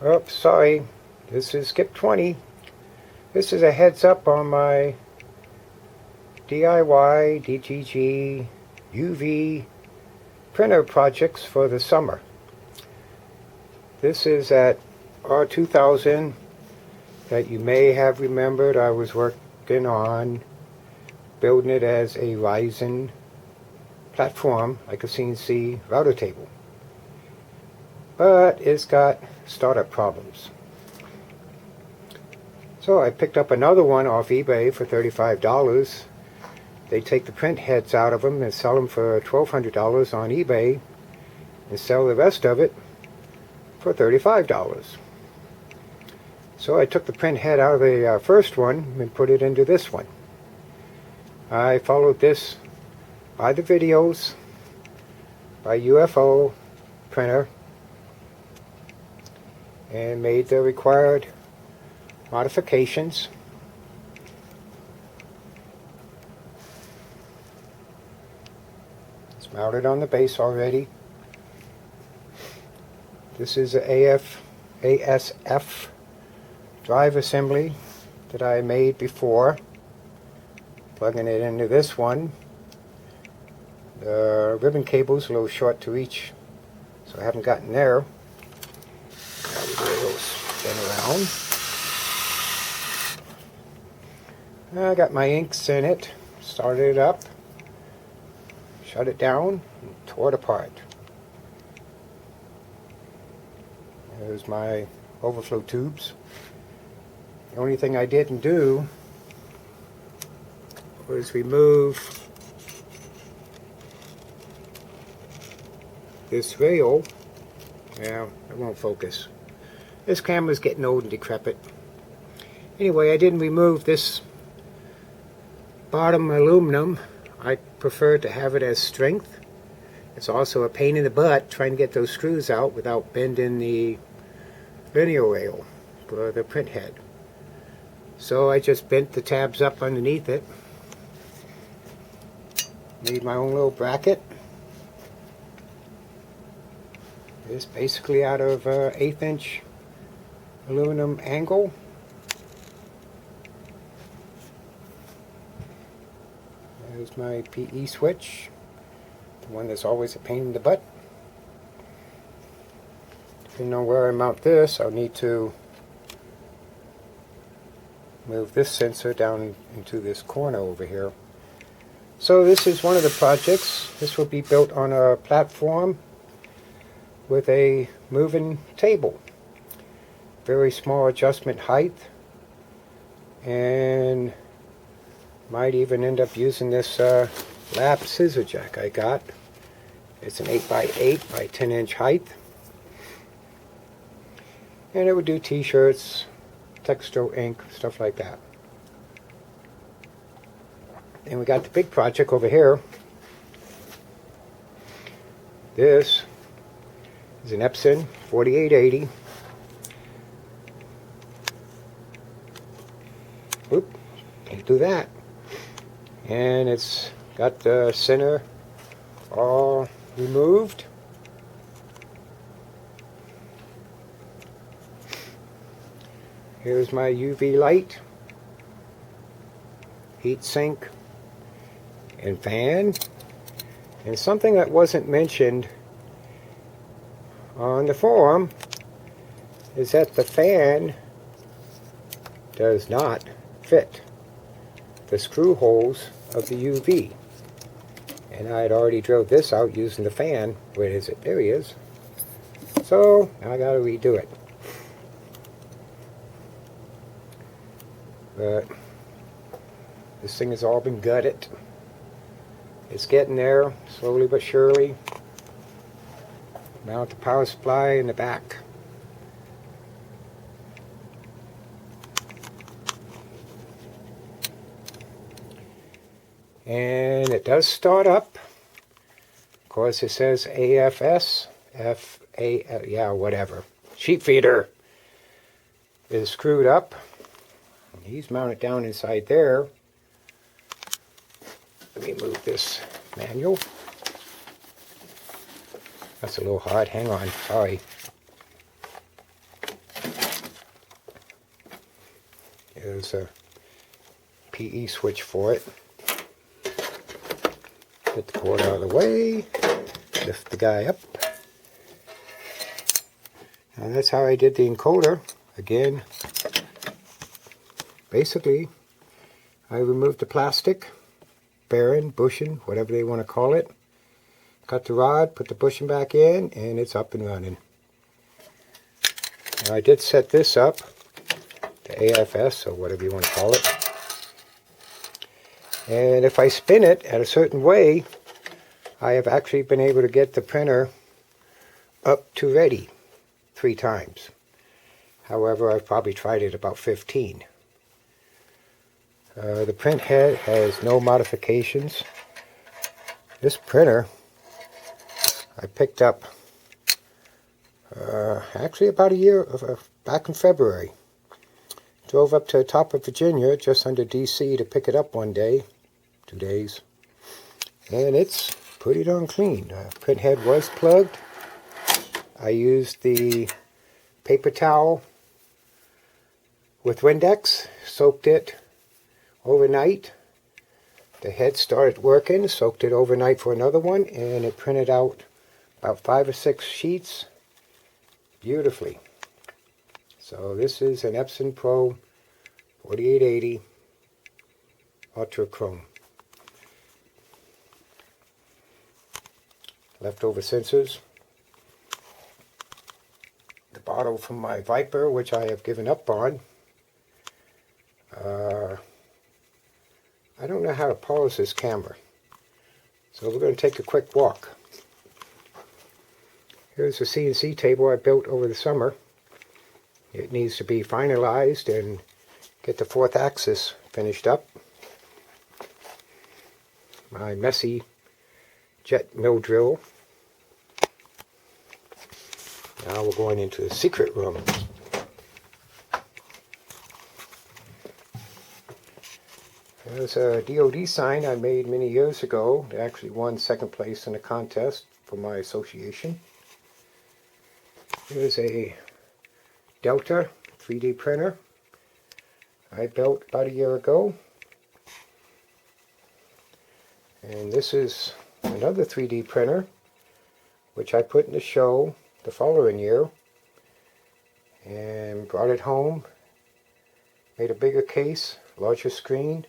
Oops, sorry. This is skip 20. This is a heads up on my DIY.DTG UV printer projects for the summer. This is at R2000 that you may have remembered I was working on building it as a Ryzen platform like a CNC router table. But it's got startup problems. So I picked up another one off eBay for $35. They take the print heads out of them and sell them for $1,200 on eBay and sell the rest of it for $35. So I took the print head out of the first one and put it into this one. I followed this by the videos by UFO printer and made the required modifications. It's mounted on the base already. This is a ASF drive assembly that I made before. Plugging it into this one. The ribbon cable's a little short to reach, so I haven't gotten there. Now we do a little spin around. I got my inks in it, started it up, shut it down, and tore it apart. There's my overflow tubes. The only thing I didn't do was remove this rail. Yeah, it won't focus. This camera's getting old and decrepit. Anyway, I didn't remove this bottom aluminum. I prefer to have it as strength. It's also a pain in the butt trying to get those screws out without bending the linear rail for the print head. So I just bent the tabs up underneath it. Made my own little bracket. It's basically out of 1/8 inch aluminum angle. There's my PE switch, the one that's always a pain in the butt. Depending on where I mount this, I'll need to move this sensor down into this corner over here. So this is one of the projects. This will be built on a platform with a moving table. Very small adjustment height, and might even end up using this lap scissor jack I got. It's an 8x8 by 10 inch height, and it would do t-shirts, textile ink, stuff like that. And we got the big project over here. This is an Epson 4880. Oop, can't do that. And it's got the center all removed. Here's my UV light, heat sink, and fan. And something that wasn't mentioned on the forum is that the fan does not fit the screw holes of the UV. And I had already drilled this out using the fan. Where is it? There he is. So I gotta redo it. But this thing has all been gutted. It's getting there, slowly but surely. Mount the power supply in the back. And it does start up. Of course, it says AFS, yeah, whatever. Sheet feeder is screwed up. He's mounted down inside there. Let me move this manual. That's a little hard. Hang on. Sorry. There's a PE switch for it. Get the cord out of the way, lift the guy up. And that's how I did the encoder. Again, basically, I removed the plastic, bearing, bushing, whatever they want to call it. Cut the rod, put the bushing back in, and it's up and running. Now I did set this up, the AFS, or whatever you want to call it. And if I spin it at a certain way, I have actually been able to get the printer up to ready 3 times. However, I've probably tried it about 15. The print head has no modifications. This printer I picked up actually about a year, back in February. Drove up to the top of Virginia, just under DC, to pick it up one day, 2 days. And it's pretty darn clean. Print head was plugged. I used the paper towel with Windex, soaked it overnight. The head started working, soaked it overnight for another one, and it printed out about 5 or 6 sheets beautifully. So this is an Epson Pro 4880 Ultra Chrome. Leftover sensors. The bottle from my Viper, which I have given up on. I don't know how to pause this camera, so we're going to take a quick walk. Here's the CNC table I built over the summer. It needs to be finalized and get the 4th axis finished up. My messy jet mill drill. Now we're going into the secret room. There's a DOD sign I made many years ago. It actually won 2nd place in a contest for my association. Here's a Delta 3D printer I built about a year ago. And this is another 3D printer which I put in the show the following year and brought it home, made a bigger case, larger screen,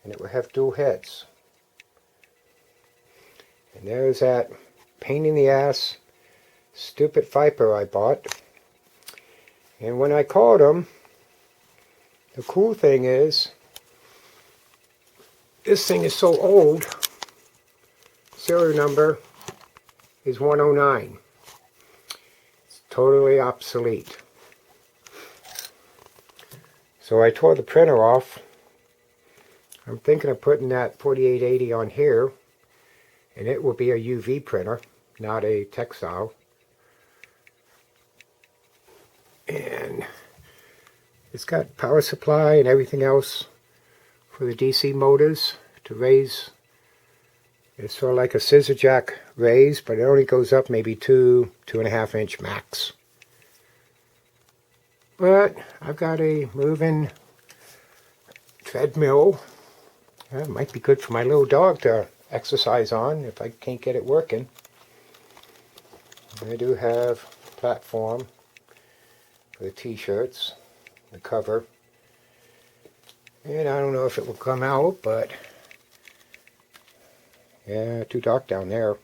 and it will have dual heads. And there's that pain in the ass stupid Viper I bought. And when I called them, the cool thing is, this thing is so old, serial number is 109. It's totally obsolete. So I tore the printer off. I'm thinking of putting that 4880 on here, and it will be a UV printer, not a textile. And it's got power supply and everything else for the DC motors to raise. It's sort of like a scissor jack raise, but it only goes up maybe 2.5 inch max. But I've got a moving treadmill. It might be good for my little dog to exercise on if I can't get it working. I do have a platform for the t-shirts, the cover. And I don't know if it will come out, but yeah, too dark down there.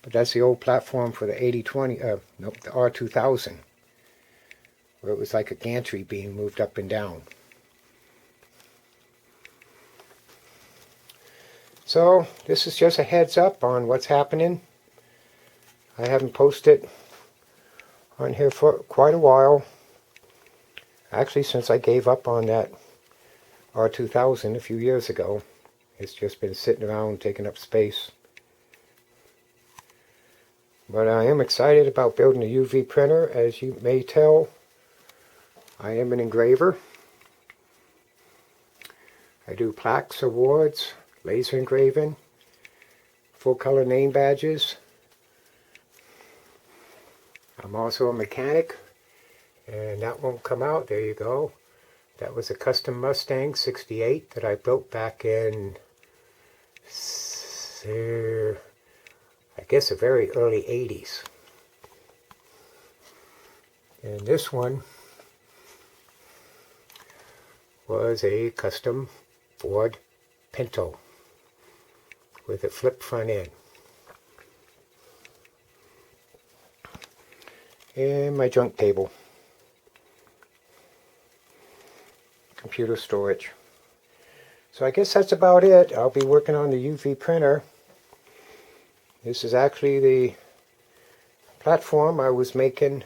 But that's the old platform for the 8020, the R2000, where it was like a gantry being moved up and down. So this is just a heads up on what's happening. I haven't posted on here for quite a while. Actually, since I gave up on that R2000 a few years ago. It's just been sitting around taking up space. But I am excited about building a UV printer. As you may tell, I am an engraver. I do plaques, awards, laser engraving, full color name badges. I'm also a mechanic, and that won't come out. There you go. That was a custom Mustang 68 that I built back in, I guess, the very early 80s. And this one was a custom Ford Pinto with a flip front end. And my junk table. Computer storage. So I guess that's about it. I'll be working on the UV printer. This is actually the platform I was making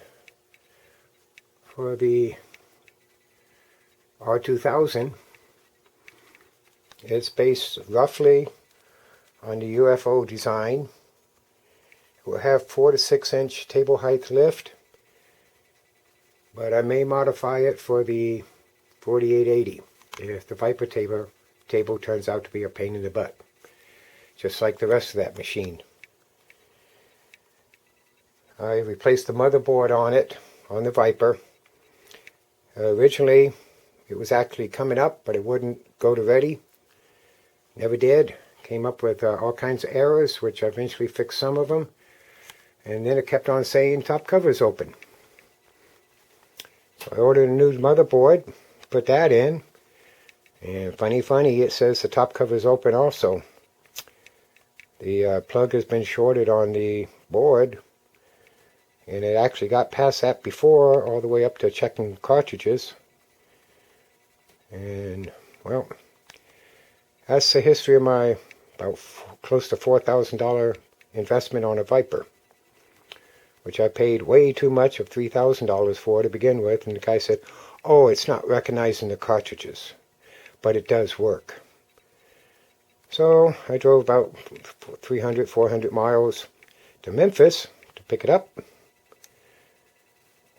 for the R2000. It's based roughly on the UFO design. It will have 4 to 6 inch table height lift, but I may modify it for the 4880 if the Viper table turns out to be a pain in the butt, just like the rest of that machine. I replaced the motherboard on it, on the Viper. Originally it was actually coming up, but it wouldn't go to ready. Never did. Came up with all kinds of errors, which I eventually fixed some of them. And then it kept on saying top cover's open. So I ordered a new motherboard, put that in, and funny, it says the top cover's open also. The plug has been shorted on the board, and it actually got past that before, all the way up to checking cartridges. And, well, that's the history of my about close to $4,000 investment on a Viper, which I paid way too much of $3,000 for to begin with. And the guy said, oh, it's not recognizing the cartridges, but it does work. So I drove about 300, 400 miles to Memphis to pick it up.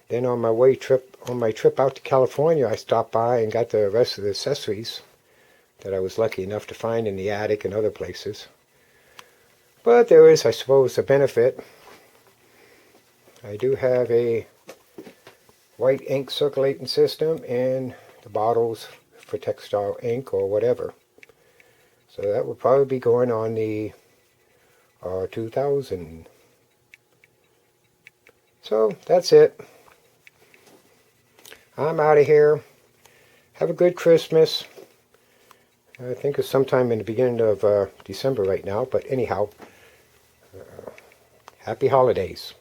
Then on my trip out to California, I stopped by and got the rest of the accessories that I was lucky enough to find in the attic and other places. But there is, I suppose, a benefit. I do have a white ink circulating system and the bottles for textile ink or whatever. So that will probably be going on the R2000. So that's it. I'm out of here. Have a good Christmas. I think it's sometime in the beginning of December right now, but anyhow, happy holidays.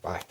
Bye.